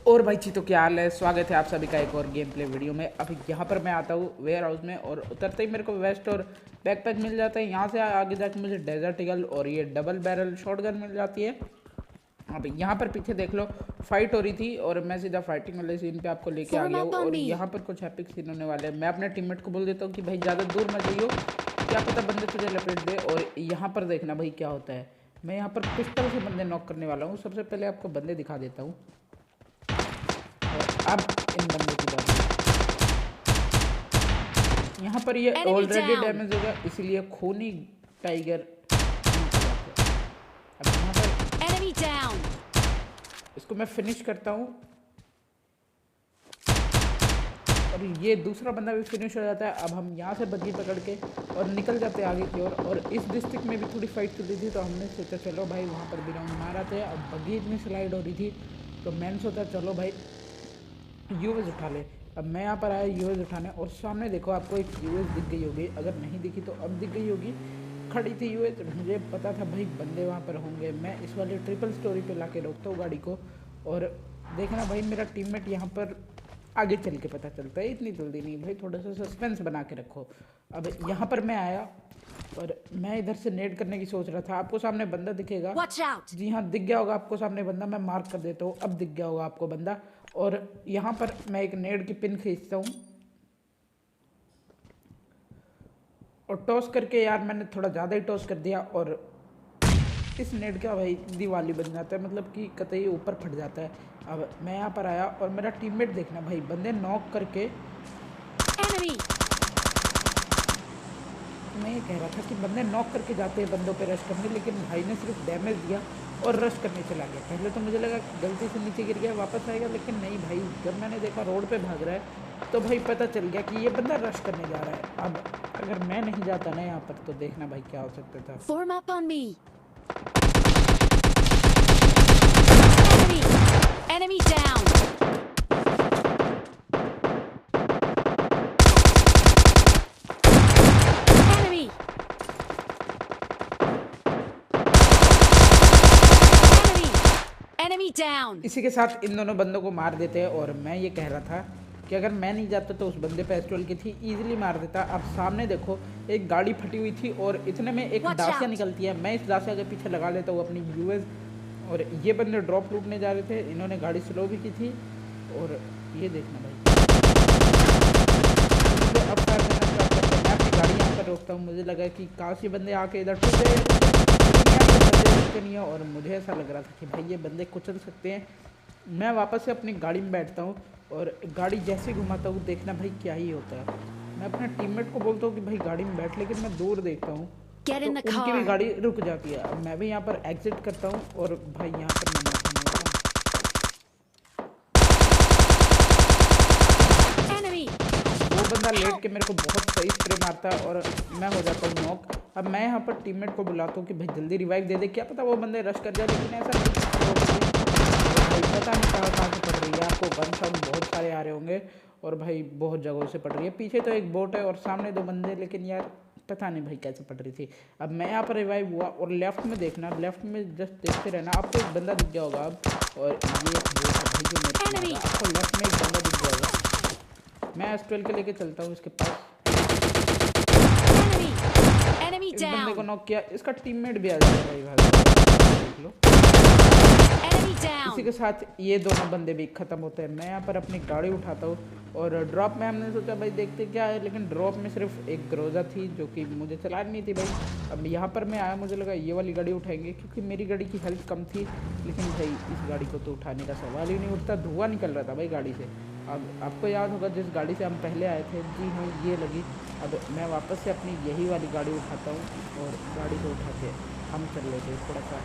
और भाई जी तो क्या हाल है। स्वागत है आप सभी का एक और गेम प्ले वीडियो में। अभी यहाँ पर मैं आता हूँ वेयर हाउस में और उतरते ही मेरे को वेस्ट और बैकपैक मिल जाता है। यहाँ से आगे जाके मुझे डेजर्ट ईगल और ये डबल बैरल शॉटगन मिल जाती है। अब यहाँ पर पीछे देख लो फाइट हो रही थी और मैं सीधा फाइटिंग वाले सीन पे आपको लेके आ Form गया हूँ। up on और me. यहाँ पर कुछ एपिक सीन होने वाले हैं। मैं अपने टीममेट को बोल देता हूँ कि भाई ज़्यादा दूर मत जाइयो, क्या पता बंदे तुझे लपेट दे। और यहाँ पर देखना भाई क्या होता है। मैं यहाँ पर पिस्टल से बंदे नॉक करने वाला हूँ। सबसे पहले आपको बंदे दिखा देता हूँ और अब इन बंदों की बात। यहाँ पर ये Enemy ऑलरेडी down. डैमेज होगा, इसलिए खूनी टाइगर। अब यहाँ पर Enemy down. इसको मैं फिनिश करता हूँ और ये दूसरा बंदा भी फिनिश हो जाता है। अब हम यहाँ से बग्गी पकड़ के और निकल जाते हैं आगे की ओर। और इस डिस्ट्रिक्ट में भी थोड़ी फाइट चल रही थी तो हमने सोचा चलो भाई वहाँ पर भी राउंड मारा थे। अब बग्गी इतनी स्लाइड हो रही थी तो मैंने सोचा चलो भाई यूएस उठा ले। अब मैं यहाँ पर आया यूएस उठाने और सामने देखो आपको एक यूएस दिख गई होगी, अगर नहीं दिखी तो अब दिख गई होगी। खड़ी थी यूएस, मुझे पता था भाई बंदे वहाँ पर होंगे। मैं इस वाले ट्रिपल स्टोरी पे लाके रोकता हूँ गाड़ी को और देखना भाई मेरा टीममेट यहाँ पर आगे चल के पता चलता है। इतनी जल्दी नहीं भाई, थोड़ा सा सस्पेंस बना के रखो। अब यहाँ पर मैं आया और मैं इधर से नेड करने की सोच रहा था। आपको सामने बंदा दिखेगा, Watch out. जी हाँ दिख गया होगा आपको सामने बंदा। मैं मार्क कर देता हूँ, अब दिख गया होगा आपको बंदा। और यहाँ पर मैं एक नेड की पिन खींचता हूँ और टॉस करके, यार मैंने थोड़ा ज़्यादा ही टॉस कर दिया और इस नेड का भाई दिवाली बन जाता है, मतलब कि कतई ऊपर फट जाता है। अब मैं यहाँ पर आया और मेरा टीममेट देखना भाई बंदे नॉक करके। Enemy. मैं ये कह रहा था कि बंदे नॉक करके जाते हैं बंदों पे रश करने, लेकिन भाई ने सिर्फ डैमेज दिया और रश करने चला गया। पहले तो मुझे लगा कि गलती से नीचे गिर गया वापस आएगा, लेकिन नहीं भाई, जब मैंने देखा रोड पे भाग रहा है तो भाई पता चल गया कि ये बंदा रश करने जा रहा है। अब अगर मैं नहीं जाता ना यहाँ पर तो देखना भाई क्या हो सकता था। Form up on me. Enemy. Enemy down. Enemy. Enemy. Enemy down. इसी के साथ इन दोनों बंदों को मार देते हैं। और मैं ये कह रहा था कि अगर मैं नहीं जाता तो उस बंदे पे एस्ट्रोल की थी ईजिली मार देता। अब सामने देखो एक गाड़ी फटी हुई थी और इतने में एक Watch दासिया out. निकलती है। मैं इस दासिया के पीछे लगा लेता हूँ अपनी यूएस। और ये बंदे ड्रॉप लूटने जा रहे थे, इन्होंने गाड़ी स्लो भी की थी। और ये देखना भाई मुझे अब फायर करना स्टार्ट करते हैं। मैं अपनी गाड़ी यहाँ पर रोकता हूँ, मुझे लगा कि काशी बंदे आके इधर ठुक गए, लेकिन यहाँ पर बंदे रुकते नहीं है। और मुझे ऐसा लग रहा था कि भाई ये बंदे कुचल सकते हैं। मैं वापस से अपनी गाड़ी में बैठता हूँ और गाड़ी जैसे घुमाता हूँ देखना भाई क्या ही होता है। मैं अपने टीममेट को बोलता हूँ कि भाई गाड़ी में बैठ, लेकिन मैं दूर देखता हूँ Get तो in the उनकी भी car. गाड़ी रुक जाती है। अब मैं भी यहाँ पर एग्जिट करता हूँ और भाई यहाँ पर मैं मौका नहीं होता। Enemy. वो बंदा लेट के मेरे को बहुत सही स्प्रे मारता है और मैं हो जाता हूँ नॉक। अब मैं यहाँ पर टीममेट को बुलाता हूँ कि भाई जल्दी रिवाइव दे दे, क्या पता वो बंदे रश कर जाए, लेकिन ऐसा नहीं। भाई पता नहीं कहाँ से पड़ रही है, आपको गन साउंड बहुत सारे आ रहे होंगे और भाई बहुत जगहों से पड़ रही है। पीछे तो एक बोट है और सामने दो बंदे, लेकिन यार पता नहीं भाई कैसे पड़ रही थी। अब मैं यहाँ पर रिवाइव हुआ और लेफ्ट में देखना, लेफ्ट में जस्ट देखते रहना, आपको एक बंदा दिख गया होगा अब। और ये बोट है भाई जो मेरे को मारा। आपको लेफ्ट में एक बंदा दिख गया होगा। मैं एस12 के लेके चलता हूँ इसके पास। Enemy. Enemy इस बंदे को down. नॉक किया, इसका टीममेट भी आ जाएगा भाई, भाई देख लो। Enemy इसी down. के साथ ये दोनों बंदे भी खत्म होते हैं। मैं यहाँ पर अपनी गाड़ी उठाता हूँ और ड्रॉप में हमने सोचा भाई देखते क्या है, लेकिन ड्रॉप में सिर्फ एक ग्रोजा थी जो कि मुझे चलानी नहीं थी भाई। अब यहाँ पर मैं आया, मुझे लगा ये वाली गाड़ी उठाएंगे क्योंकि मेरी गाड़ी की हेल्थ कम थी, लेकिन भाई इस गाड़ी को तो उठाने का सवाल ही नहीं उठता। धुआं निकल रहा था भाई गाड़ी से। अब आपको याद होगा जिस गाड़ी से हम पहले आए थे, जी हाँ ये लगी। अब मैं वापस से अपनी यही वाली गाड़ी उठाता हूँ और गाड़ी को उठा के हम चल लेते हैं थोड़ा सा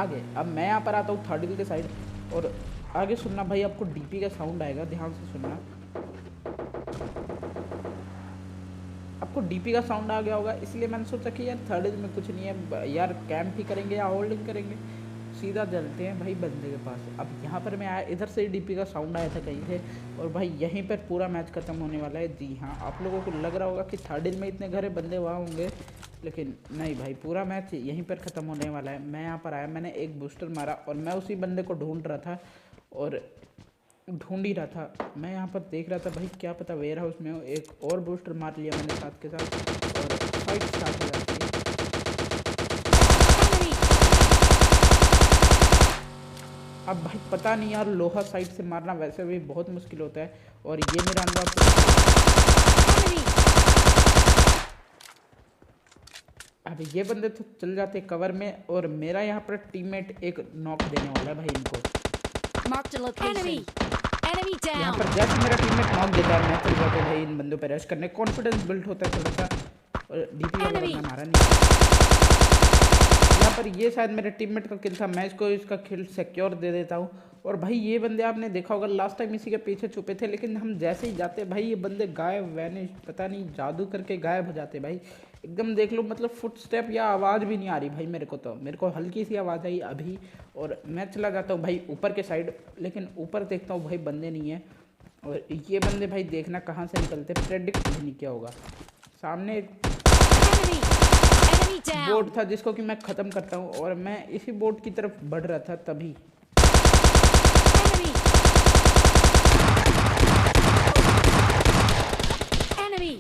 आगे। अब मैं यहाँ पर आता हूँ थर्ड व्हील के साइड और आगे सुनना भाई, आपको डीपी का साउंड आएगा, ध्यान से सुनना। आपको डीपी का साउंड आ गया होगा, इसलिए मैंने सोचा कि यार थर्ड व्हील में कुछ नहीं है यार, कैंप ही करेंगे या होल्डिंग करेंगे, सीधा चलते हैं भाई बंदे के पास। अब यहाँ पर मैं आया, इधर से ही डीपी का साउंड आया था कहीं से और भाई यहीं पर पूरा मैच खत्म होने वाला है। जी हाँ, आप लोगों को लग रहा होगा कि थर्ड व्हील में इतने घरे बंदे वहाँ होंगे, लेकिन नहीं भाई, पूरा मैच यहीं पर ख़त्म होने वाला है। मैं यहाँ पर आया, मैंने एक बूस्टर मारा और मैं उसी बंदे को ढूंढ रहा था और ढूंढ ही रहा था। मैं यहाँ पर देख रहा था भाई क्या पता वेयर हाउस में हो। एक और बूस्टर मार लिया मैंने साथ के साथ और फाइट स्टार्ट हो जाती है। Enemy! अब भाई पता नहीं यार, लोहा साइड से मारना वैसे भी बहुत मुश्किल होता है और ये मेरा अंदाज Enemy! अब ये बंदे तो चल जाते कवर में और मेरा यहाँ पर टीममेट एक नॉक देने वाला है भाई इनको। Marked a location. Enemy! Enemy यहाँ down! पर जैसे मेरा टीममेट नॉक देता है मैं चल जाता हूँ भाई इन बंदों पे रश करने। कॉन्फिडेंस बिल्ड होता है थोड़ा सा। और डीपी वाला Enemy! बंदा मारा नहीं। यहाँ पर ये शायद मेरे टीममेट का किल था, मैं इसको इसका किल सिक्योर दे देता हूँ। और भाई ये बंदे आपने देखा होगा लास्ट टाइम इसी के पीछे छुपे थे, लेकिन हम जैसे ही जाते भाई ये बंदे गायब, वैनिश, पता नहीं जादू करके गायब हो जाते भाई एकदम। देख लो मतलब फुटस्टेप या आवाज़ भी नहीं आ रही भाई मेरे को। तो मेरे को हल्की सी आवाज़ आई अभी और मैं चला जाता हूँ भाई ऊपर के साइड, लेकिन ऊपर देखता हूँ भाई बंदे नहीं है। और ये बंदे भाई देखना कहाँ से निकलते, प्रेडिक्ट भी नहीं किया होगा। सामने एक Enemy! Enemy down! बोट था जिसको कि मैं ख़त्म करता हूँ और मैं इसी बोट की तरफ बढ़ रहा था तभी Enemy!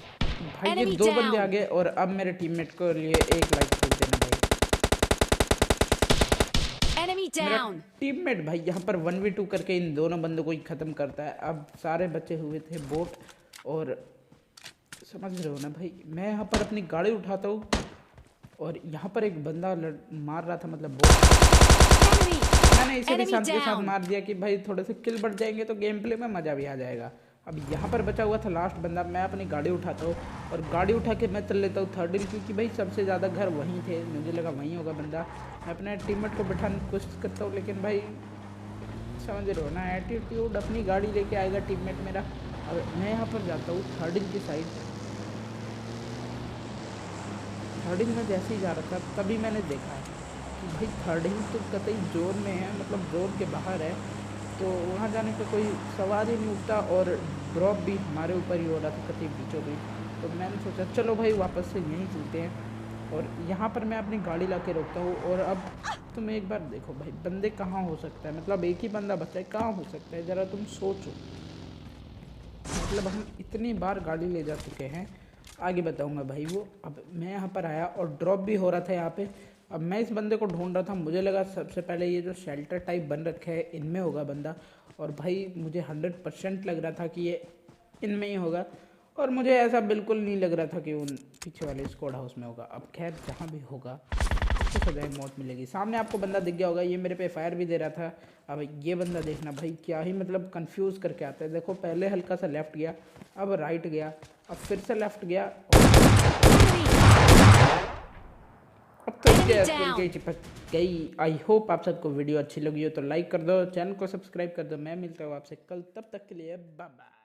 भाई ये Enemy दो बंदे down. आ गए। और अब मेरे टीममेट को लिए एक लाइक ठोक देना भाई। Enemy मेरा down! टीममेट भाई यहाँ पर 1v2 करके इन दोनों बंदों को ही ख़त्म करता है। अब सारे बचे हुए थे बोट और समझ रहे हो ना भाई, मैं यहाँ पर अपनी गाड़ी उठाता हूँ और यहाँ पर एक बंदा मार रहा था मतलब बोट। Enemy! मैंने इसे भी Enemy शांति के साथ down. मार दिया कि भाई थोड़े से किल बढ़ जाएंगे तो गेम प्ले में मज़ा भी आ जाएगा। अब यहाँ पर बचा हुआ था लास्ट बंदा। मैं अपनी गाड़ी उठाता हूँ और गाड़ी उठा के मैं चल लेता हूँ थर्ड हिल, क्योंकि भाई सबसे ज़्यादा घर वहीं थे, मुझे लगा वहीं होगा बंदा। मैं अपने टीममेट को बिठाने की कोशिश करता हूँ, लेकिन भाई समझ रहे हो ना एटीट्यूड, अपनी गाड़ी लेके आएगा टीममेट मेरा। अब मैं यहाँ पर जाता हूँ थर्ड हिल की साइड। थर्ड हिल में जैसे ही जा रहा था तभी मैंने देखा कि भाई थर्ड हिल तो कतई जोन में है, मतलब जोन के बाहर है, तो वहाँ जाने का कोई सवाल ही नहीं उठता। और ड्रॉप भी हमारे ऊपर ही हो रहा था कतई बीचों बीच। तो मैंने सोचा चलो भाई वापस से यहीं चलते हैं। और यहाँ पर मैं अपनी गाड़ी ला के रोकता हूँ। और अब तुम एक बार देखो भाई बंदे कहाँ हो सकता है, मतलब एक ही बंदा बचा है, कहाँ हो सकता है ज़रा तुम सोचो। मतलब हम इतनी बार गाड़ी ले जा चुके हैं, आगे बताऊंगा भाई वो। अब मैं यहाँ पर आया और ड्रॉप भी हो रहा था यहाँ पे। अब मैं इस बंदे को ढूंढ रहा था, मुझे लगा सबसे पहले ये जो शेल्टर टाइप बन रखे है इनमें होगा बंदा। और भाई मुझे 100% लग रहा था कि ये इनमें ही होगा, और मुझे ऐसा बिल्कुल नहीं लग रहा था कि उन पीछे वाले स्क्वाड हाउस में होगा। अब खैर जहाँ भी होगा उसको सजाए मौत मिलेगी। सामने आपको बंदा दिख गया होगा, ये मेरे पे फायर भी दे रहा था। अब ये बंदा देखना भाई क्या ही मतलब कंफ्यूज करके आता है। देखो पहले हल्का सा लेफ्ट गया, अब राइट गया, अब फिर से लेफ्ट गया, अब तो इसके चिपक गई। आई होप आप सबको वीडियो अच्छी लगी हो तो लाइक कर दो, चैनल को सब्सक्राइब कर दो। मैं मिलता हूँ आपसे कल, तब तक के लिए बाय बाय।